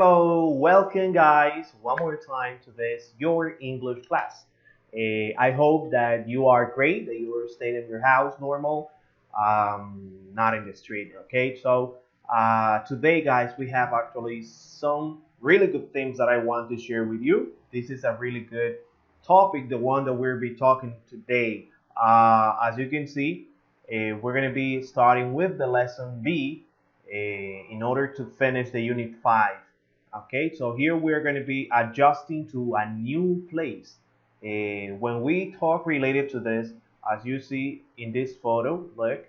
Hello, welcome guys one more time to this your English class. I hope that you are great, that you are staying in your house normal, not in the street. Okay, so today guys we have actually some really good things that I want to share with you. This is a really good topic, the one that we'll be talking today. As you can see, we're gonna be starting with the lesson B in order to finish the unit 5. Okay, so here we're going to be adjusting to a new place. When we talk related to this, as you see in this photo, look,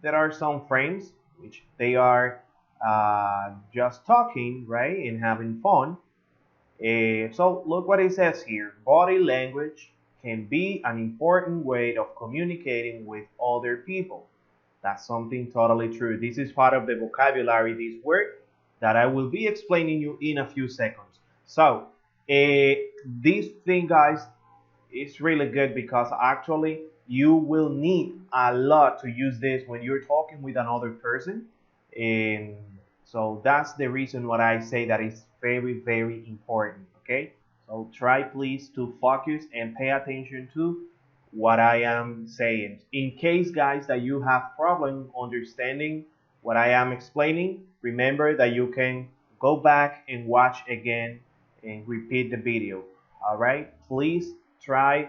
there are some frames which they are just talking, right, and having fun. So look what it says here. Body language can be an important way of communicating with other people. That's something totally true. This is part of the vocabulary, this word that I will be explaining you in a few seconds. So this thing, guys, is really good because actually you will need a lot to use this when you're talking with another person. And so that's the reason why I say that it's very, very important. Okay. So try please to focus and pay attention to what I am saying. In case, guys, that you have problem understanding what I am explaining, remember that you can go back and watch again and repeat the video. All right, please try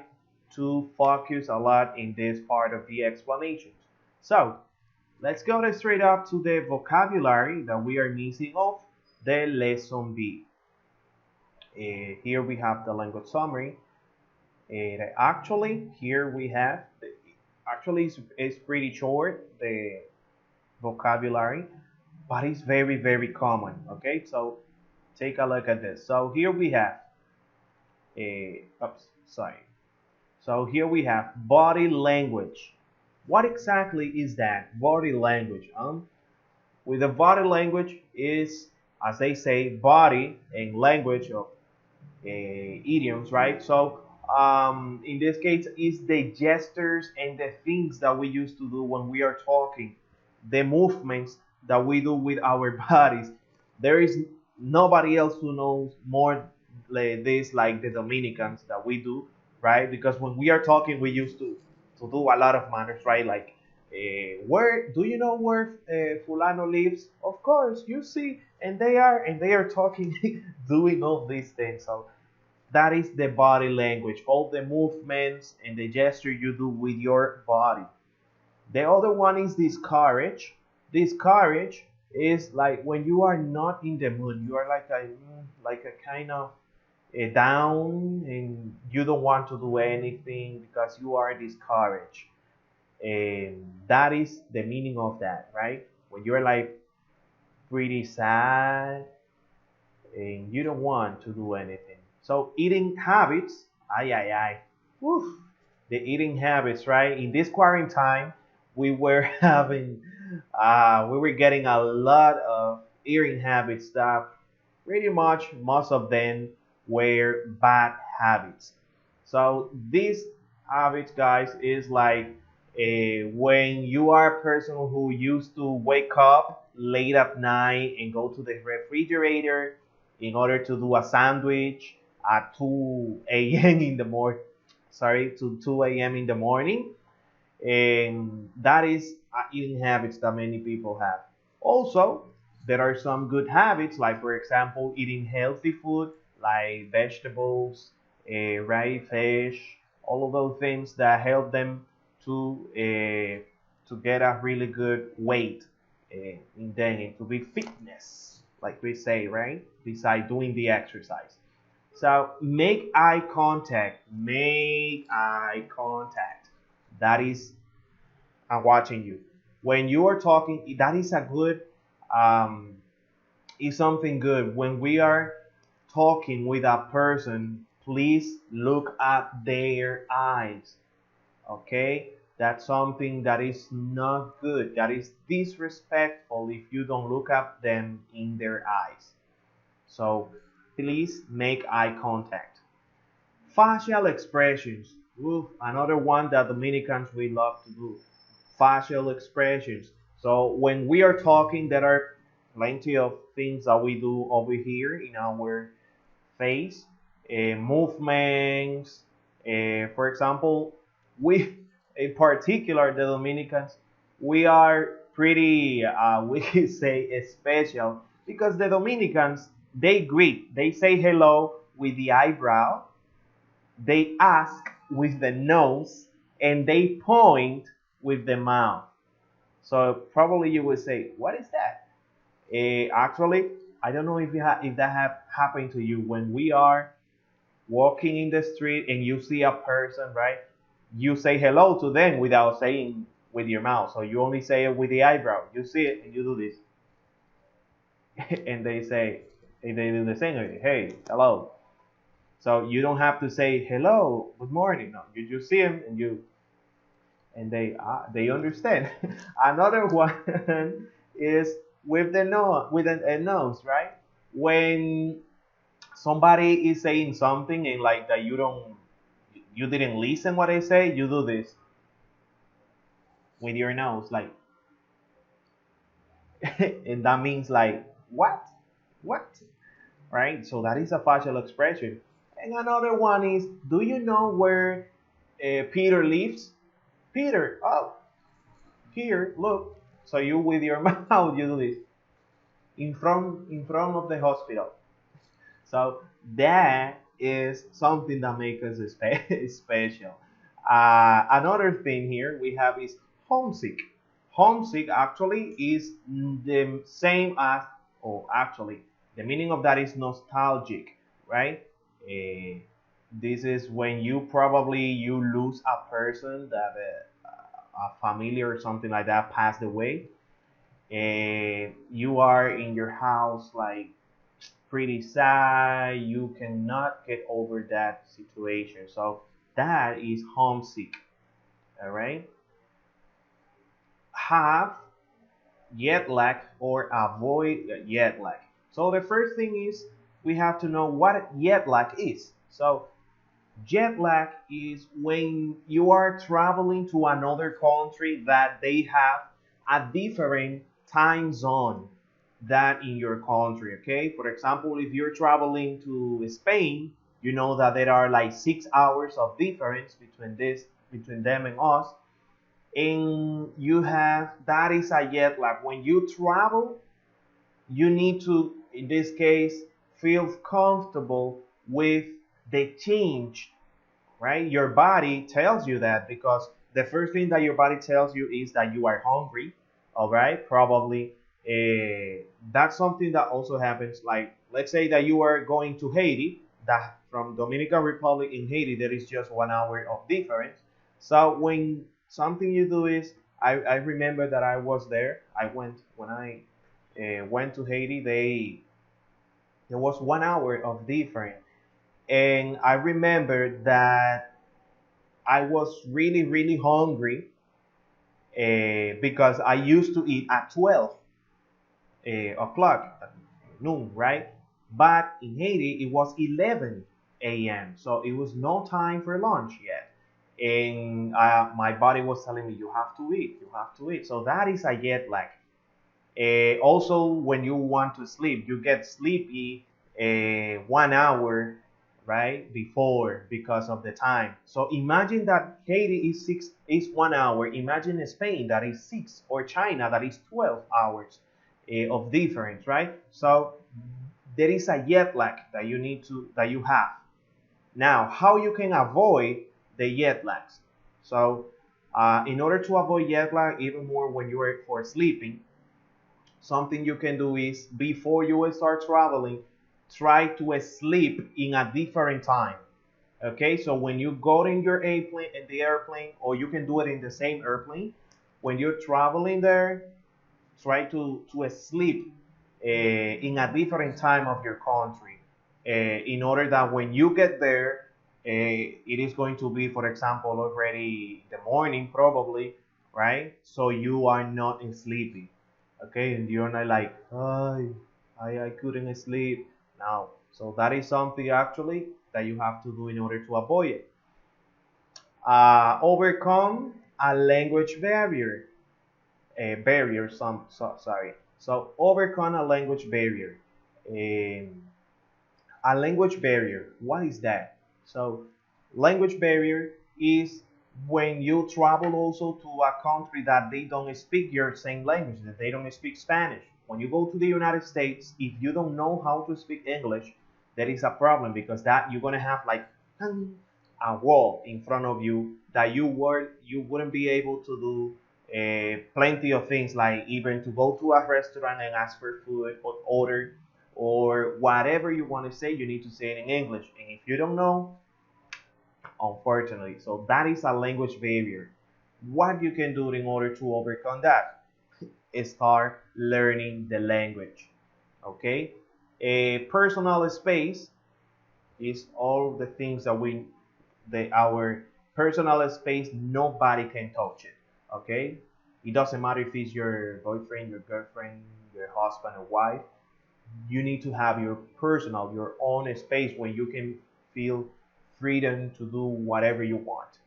to focus a lot in this part of the explanations. So let's go straight up to the vocabulary that we are missing of the lesson B. Here we have the language summary. Actually, here we have, actually it's pretty short, the vocabulary, but it's very, very common. Okay, so take a look at this. So here we have, oops, sorry. So here we have body language. What exactly is that? Body language. With the body language is, as they say, body and language of idioms, right? So in this case, is the gestures and the things that we used to do when we are talking, the movements that we do with our bodies. There is nobody else who knows more like this, like the Dominicans that we do, right? Because when we are talking, we used to do a lot of manners, right? Like, where do you know where Fulano lives? Of course, you see, and they are talking, doing all these things. So that is the body language, all the movements and the gesture you do with your body. The other one is discourage. Discourage is like when you are not in the mood, you are like a kind of down and you don't want to do anything because you are discouraged. And that is the meaning of that, right? When you're like pretty sad and you don't want to do anything. So eating habits, ay ay ay, woof, the eating habits, right? In this quarantine, we were having, we were getting a lot of eating habits that pretty much most of them were bad habits. So these habits, guys, is like when you are a person who used to wake up late at night and go to the refrigerator in order to do a sandwich at 2 a.m. in the morning, sorry, to 2 a.m. in the morning. And that is eating habits that many people have. Also, there are some good habits, like for example, eating healthy food like vegetables, right, fish, all of those things that help them to get a really good weight, and then to be fitness, like we say, right? Besides doing the exercise. So make eye contact. Make eye contact. That is, I'm watching you. When you are talking, that is a good, is something good. When we are talking with a person, please look at their eyes. Okay? That's something that is not good. That is disrespectful if you don't look at them in their eyes. So please make eye contact. Facial expressions. Oof, another one that Dominicans we love to do. Facial expressions. So when we are talking, there are plenty of things that we do over here in our face, movements. For example, we, in particular, the Dominicans, we are pretty, we say, special because the Dominicans, they greet, they say hello with the eyebrow, they ask with the nose, and they point with the mouth. So probably you would say, what is that? Actually, I don't know if if that have happened to you when we are walking in the street and you see a person, right? You say hello to them without saying with your mouth. So you only say it with the eyebrow. You see it and you do this. And they say, and they do the same. Hey, hello. So you don't have to say hello, good morning. No, you just see them and you and they understand. Another one is with the nose, with a nose, right? When somebody is saying something and like that you didn't listen what I say, you do this with your nose, like, and that means like what, right? So that is a facial expression. And another one is, do you know where Peter lives? Peter, oh, here, look. So you with your mouth you do this in front of the hospital. So that is something that makes us special. Another thing here we have is homesick. Homesick actually is the same as, or actually, the meaning of that is nostalgic, right? Uh, this is when you probably you lose a person that a family or something like that passed away, and you are in your house like pretty sad. You cannot get over that situation. So that is homesick. All right. Have jet lag or avoid jet lag. So the first thing is we have to know what jet lag is. So jet lag is when you are traveling to another country that they have a different time zone than in your country. Okay, for example, if you're traveling to Spain, you know that there are like 6 hours of difference between them and us, and you have that is a jet lag. When you travel, you need to, in this case, feel comfortable with the change, right? Your body tells you that because the first thing that your body tells you is that you are hungry, all right? Probably that's something that also happens. Like, let's say that you are going to Haiti, that from Dominican Republic in Haiti, there is just 1 hour of difference. So when something you do is, I remember that I was there. I went when I went to Haiti. There was 1 hour of difference, and I remember that I was really, really hungry because I used to eat at 12 o'clock, at noon, right? But in Haiti, it was 11 a.m., so it was no time for lunch yet. And my body was telling me, you have to eat, you have to eat. So that is a jet lag. Also, when you want to sleep, you get sleepy 1 hour right before because of the time. So imagine that Haiti is 1 hour. Imagine Spain that is 6, or China that is 12 hours of difference, right? So there is a jet lag that you have. Now, how you can avoid the jet lags? So in order to avoid jet lag, even more when you are for sleeping, something you can do is before you will start traveling, try to sleep in a different time. Okay, so when you go in your airplane, in the airplane, or you can do it in the same airplane, when you're traveling there, try to sleep in a different time of your country, in order that when you get there, it is going to be, for example, already the morning probably, right? So you are not sleepy, okay, and you're not like, I couldn't sleep now. So that is something actually that you have to do in order to avoid it. Overcome a language barrier. Barrier, sorry. So overcome a language barrier. Um, a language barrier, what is that? So language barrier is when you travel also to a country that they don't speak your same language, that they don't speak Spanish. When you go to the United States, if you don't know how to speak English, that is a problem, because that you're gonna have like a wall in front of you that you wouldn't be able to do plenty of things, like even to go to a restaurant and ask for food or order, or whatever you want to say, you need to say it in English. And if you don't know, unfortunately, so that is a language barrier. What you can do in order to overcome that is start learning the language. Okay, a personal space is all the things that our personal space, nobody can touch it. Okay, it doesn't matter if it's your boyfriend, your girlfriend, your husband or wife. You need to have your personal, your own space where you can feel freedom to do whatever you want.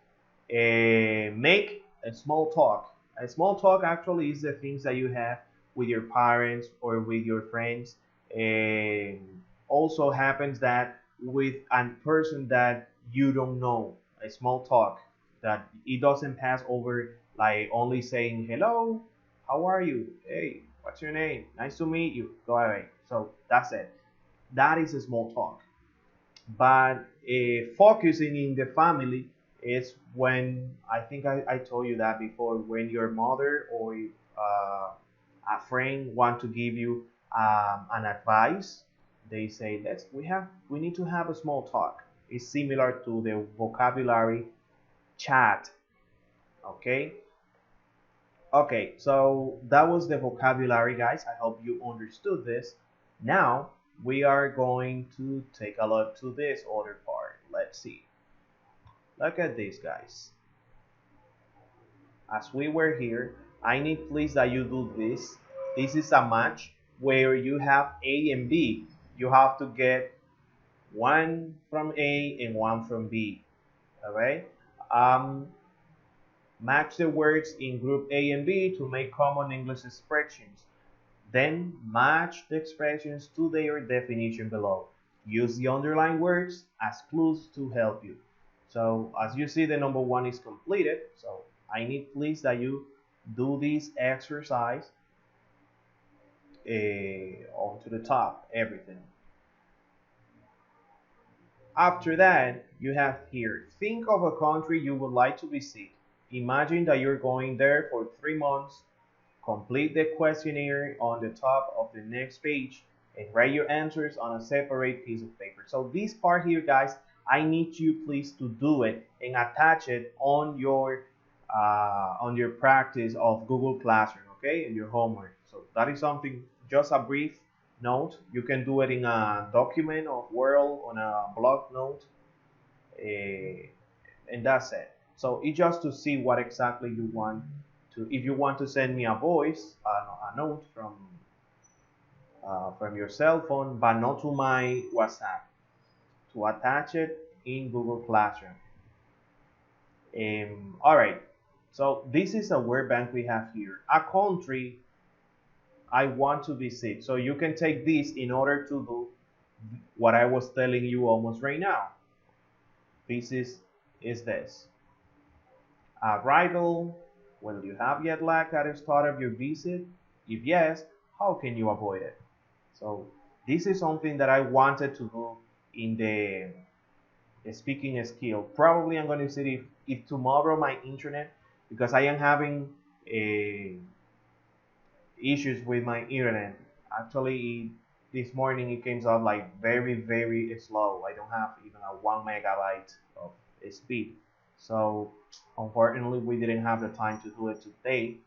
Make a small talk. A small talk actually is the things that you have with your parents or with your friends. And also happens that with a person that you don't know, a small talk that it doesn't pass over like only saying hello, how are you? Hey, what's your name? Nice to meet you. Go away. So that's it. That is a small talk. But focusing in the family is when I think I told you that before, when your mother or a friend want to give you an advice, they say we need to have a small talk. It's similar to the vocabulary chat. Okay. Okay, so that was the vocabulary, guys. I hope you understood this. Now we are going to take a look to this other part. Let's see. Look at this, guys. As we were here, I need please that you do this. This is a match where you have A and B. You have to get one from A and one from B. All right. Um, Match the words in group A and B to make common English expressions. Then match the expressions to their definition below. Use the underlined words as clues to help you. So as you see, the number one is completed. So I need please that you do this exercise onto the top, everything. After that, you have here, think of a country you would like to visit. Imagine that you're going there for 3 months. Complete the questionnaire on the top of the next page and write your answers on a separate piece of paper. So this part here, guys, I need you please to do it and attach it on your practice of Google Classroom, okay, and your homework. So that is something, just a brief note. You can do it in a document of Word, on a blog note, and that's it. So it's just to see what exactly you want to. If you want to send me a voice, a note from your cell phone, but not to my WhatsApp, to attach it in Google Classroom. All right. So this is a word bank we have here. A country I want to visit. So you can take this in order to do what I was telling you almost right now. This is this. Arrival. Will you have jet lag at the start of your visit? If yes, how can you avoid it? So this is something that I wanted to do in the speaking skill. Probably I'm going to see if tomorrow my internet, because I am having issues with my internet. Actually, this morning it came out like very slow. I don't have even a 1 megabyte of speed. So unfortunately, we didn't have the time to do it today.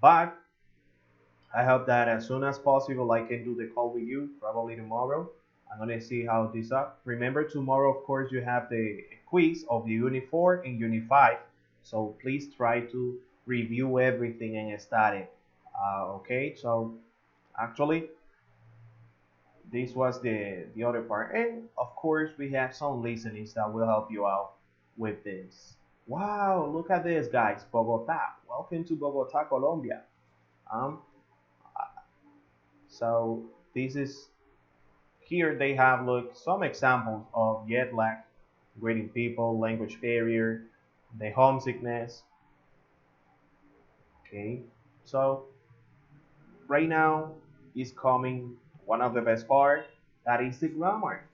But I hope that as soon as possible I can do the call with you. Probably tomorrow. I'm gonna see how this up. Remember, tomorrow, of course, you have the quiz of the Unit 4 and Unit 5. So please try to review everything and study. Okay, so actually, this was the other part. And of course, we have some listenings that will help you out with this. Wow, look at this, guys. Bogota. Welcome to Bogota, Colombia. Um, So this is here they have look some examples of jet lag, greeting people, language barrier, the homesickness. Okay, so right now is coming one of the best part, that is the grammar.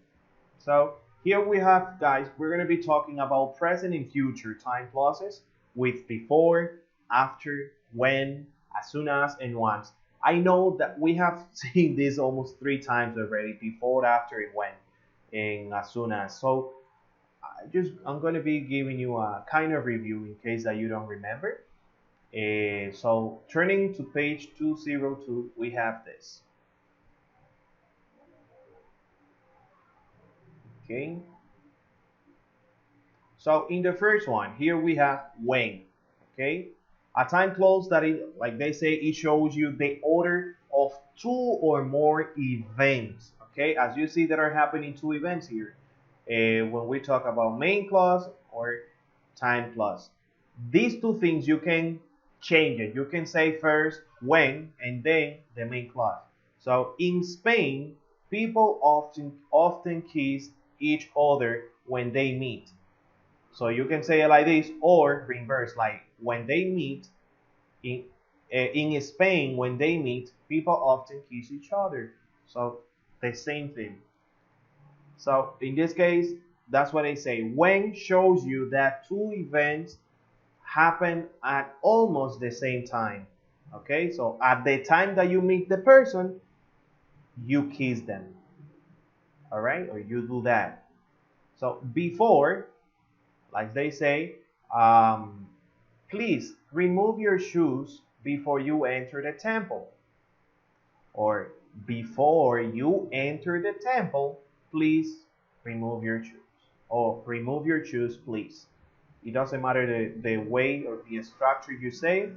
So here we have, guys, we're going to be talking about present and future time clauses with before, after, when, as soon as, and once. I know that we have seen this almost 3 times already, before, after, and when, and as soon as. So I'm going to be giving you a kind of review in case that you don't remember. So turning to page 202, we have this. Okay. So in the first one, here we have when. Okay. A time clause that is, like they say, it shows you the order of 2 or more events. Okay. As you see, that are happening 2 events here. When we talk about main clause or time clause, these 2 things you can change it. You can say first when and then the main clause. So in Spain, people often kiss each other when they meet. So you can say it like this, or reverse, like when they meet in Spain, when they meet, people often kiss each other. So the same thing. So in this case, that's what they say. When shows you that 2 events happen at almost the same time. Okay, so at the time that you meet the person, you kiss them. All right, or you do that. So before, like they say, please remove your shoes before you enter the temple. Or before you enter the temple, please remove your shoes. Or remove your shoes, please. It doesn't matter the way or the structure you say,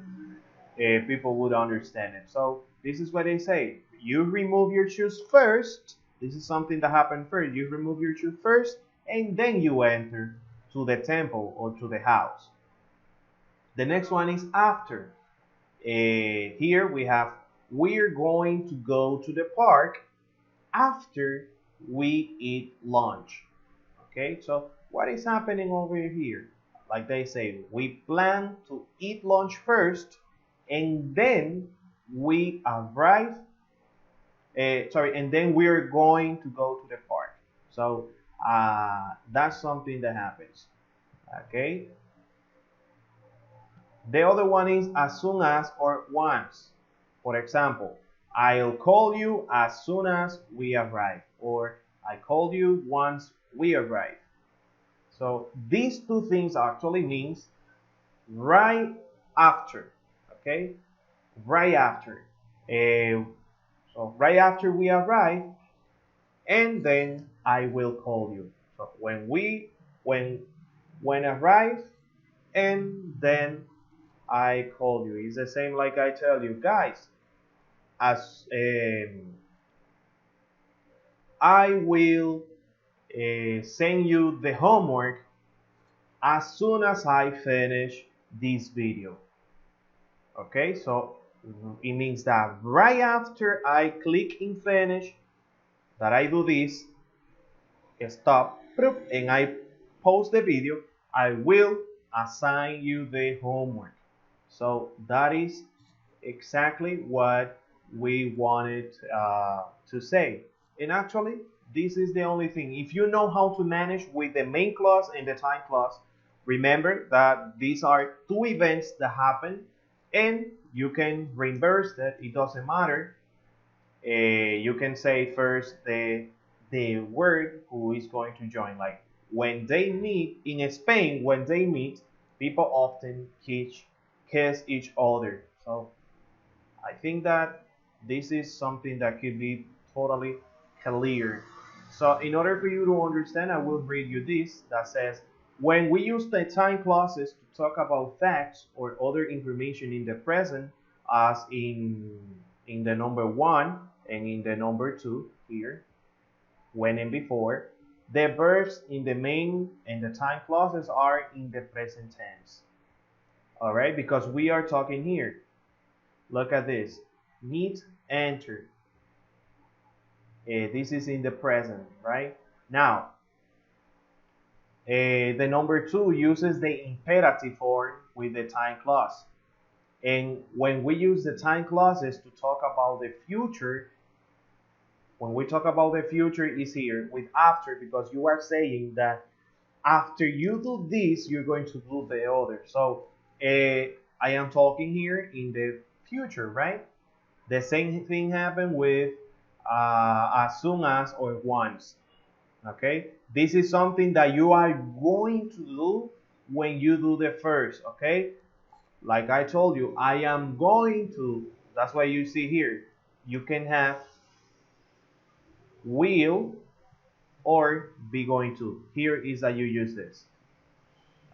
people would understand it. So this is what they say. You remove your shoes first. This is something that happened first. You remove your shoes first, and then you enter to the temple or to the house. The next one is after. Here we have, we're going to go to the park after we eat lunch. Okay, so what is happening over here? Like they say, we plan to eat lunch first, and then we arrive. And then we're going to go to the park. So that's something that happens. Okay. The other one is as soon as or once. For example, I'll call you as soon as we arrive, or I called you once we arrive. So these 2 things actually means right after. Okay, right after. So right after we arrive, and then I will call you. So when arrive, and then I call you. It's the same like I tell you guys. As I will send you the homework as soon as I finish this video. Okay, so it means that right after I click in finish, that I do this, stop, and I post the video, I will assign you the homework. So that is exactly what we wanted to say. And actually, this is the only thing. If you know how to manage with the main clause and the time clause, remember that these are 2 events that happen, and you can reverse that. It doesn't matter. You can say first the word who is going to join. Like when they meet in Spain, when they meet, people often kiss each other. So I think that this is something that could be totally clear. So in order for you to understand, I will read you this that says, when we use the time clauses to talk about facts or other information in the present, as in the number 1 and in the number 2 here, when and before, the verbs in the main and the time clauses are in the present tense. All right, because we are talking here. Look at this. Meet, enter. This is in the present, right? Now, the number two uses the imperative form with the time clause. And when we use the time clauses to talk about the future, when we talk about the future is here with after, because you are saying that after you do this, you're going to do the other. So I am talking here in the future, right? The same thing happened with as soon as or once. Okay, this is something that you are going to do when you do the first. Okay, like I told you, I am going to. That's why you see here. You can have will or be going to. Here is that you use this.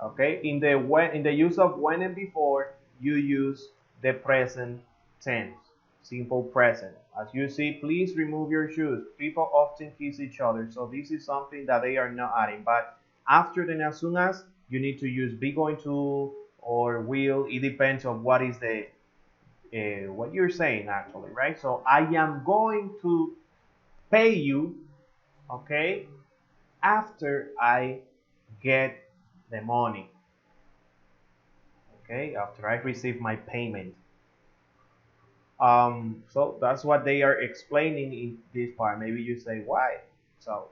Okay, in the use of when and before, you use the present tense, simple present. As you see, please remove your shoes. People often kiss each other, so this is something that they are not adding. But after the as soon as, you need to use be going to or will. It depends on what is the what you're saying actually, right? So I am going to pay you, okay, after I get the money. Okay, after I receive my payment. So that's what they are explaining in this part. Maybe you say why. So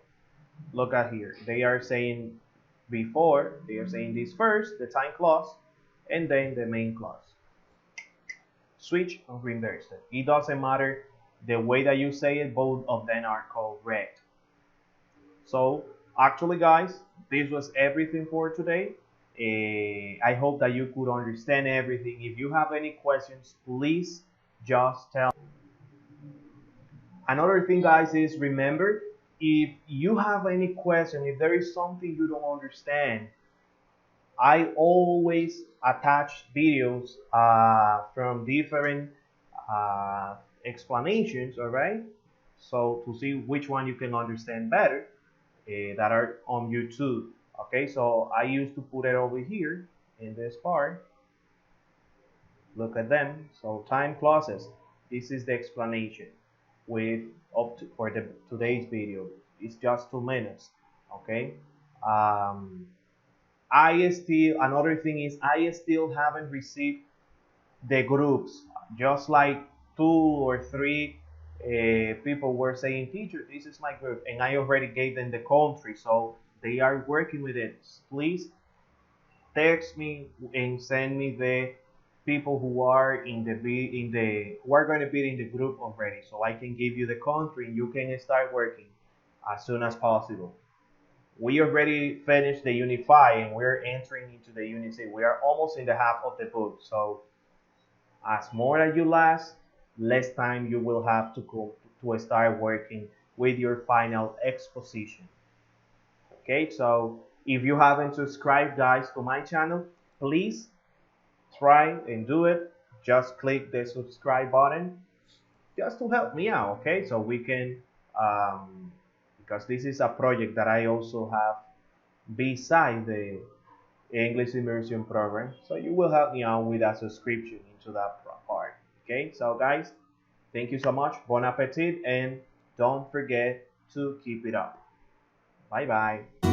look at here. They are saying before, they are saying this first, the time clause, and then the main clause. Switch and reverse it. It doesn't matter the way that you say it, both of them are correct. So actually guys, this was everything for today. I hope that you could understand everything. If you have any questions, please just tell me. Another thing guys is remember, if you have any question, if there is something you don't understand, I always attach videos from different explanations, all right? So to see which one you can understand better, that are on YouTube. Okay, so I used to put it over here in this part. Look at them. So time clauses. This is the explanation with up to, for the today's video. It's just 2 minutes. Okay. I still another thing is I still haven't received the groups. Just like 2 or 3 people were saying, teacher, this is my group, and I already gave them the country, so they are working with it. Please text me and send me the people who are who are going to be in the group already, so I can give you the country and you can start working as soon as possible. We already finished the Unit 5 and we're entering into the Unit 6. We are almost in the half of the book, so as more that you last, less time you will have to go to start working with your final exposition. Okay, so if you haven't subscribed guys to my channel, please try and do it. Just click the subscribe button just to help me out. Okay, so we can because this is a project that I also have beside the English immersion program, so you will help me out with a subscription into that part. Okay, so guys, thank you so much, bon appetit, and don't forget to keep it up. Bye bye.